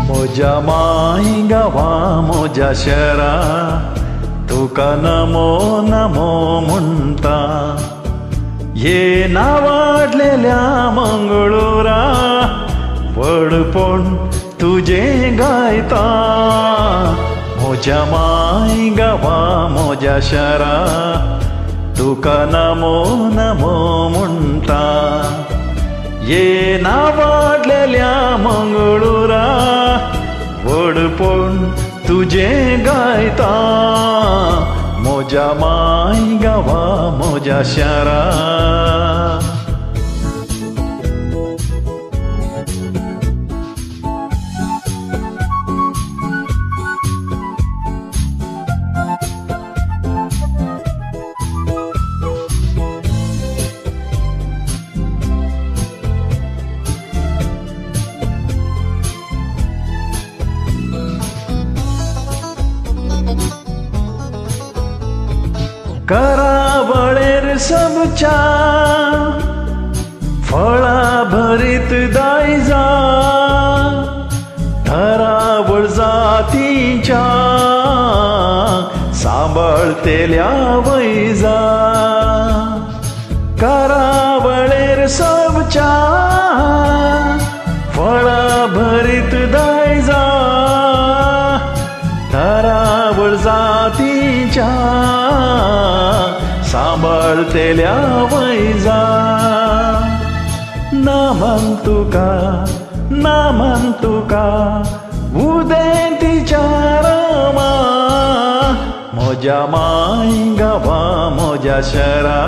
मोजा माई गावा मोजा शहरा तुका नमो नमो म्हणता ये नावाडलेल्या मंगळुरा वडपण तुझे गायता मोजा माई गावा मोजा शहरा तुका नमो नमो म्हणता ये नावाडलेल्या मंगळुरा वडपण तुझे गायता मोजा माई गावा मोजा शहरा करावळेर सबच्या फळा भरीत दायजा थरावळ जातीच्या सांभाळतेल्या वैजा करावळेर सबच्या फळा भरीत दायजा थरावळ जातीच्या सांभाळतेल्या वैजा नामन तुका उदेंतीच्या रमा मोजा माई गावा मोजा शहरा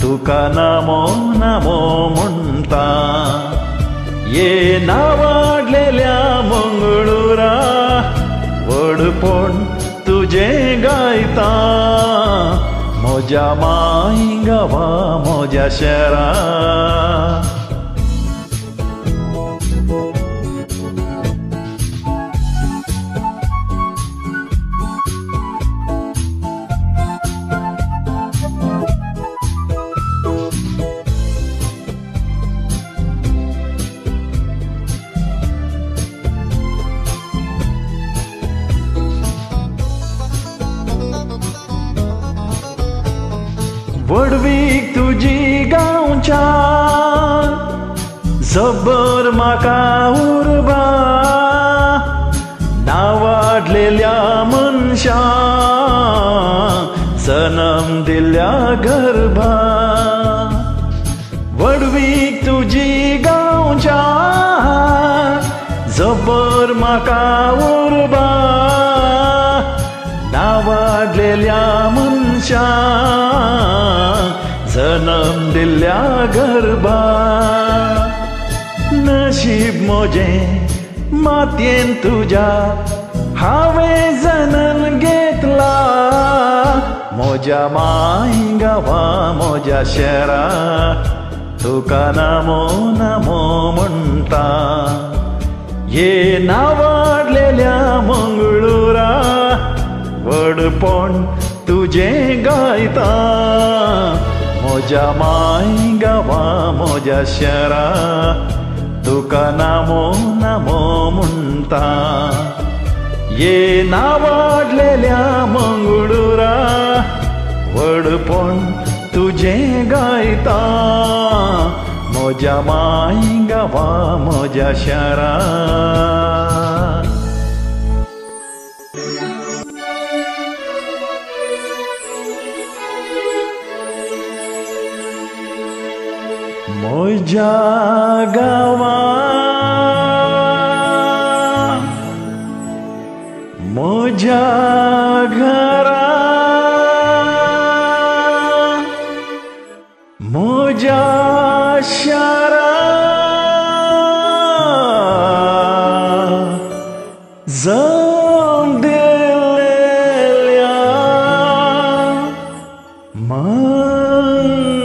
तुका नमो नमो म्हणता ये नावाडलेल्या मंगळुरा वडपण तुझे गायता मोजा माई गावा मोजा शहरा वडवीक तुजी गांवच्या जबर म्हाका उर्बा नावाडलेल्या मनशा जन्म दिल्या गर्भा वडवीक तुजी गांवच्या जबर म्हाका उर्बा नावाडलेल्या मनशा जन्म दिल्या गर्भा नशीब मोजे मातयेन तुझ्या हांवें जनन घेतला मोजा माई गावा मोजा शहरा तुका नमो नमो म्हणता ये नावाडलेल्या मंगळुरा वडपण तुझे गायता मोजा माई गावा मोजा शहरा तुका नमो नमो म्हणता ये नावाडलेल्या मंगळुरा वडपण तुझे गायता मोजा माई गावा मोजा शहरा मोजा गावा मोजा घरा मोजा शहरा जाऊन दिलेल्या मंगळुरा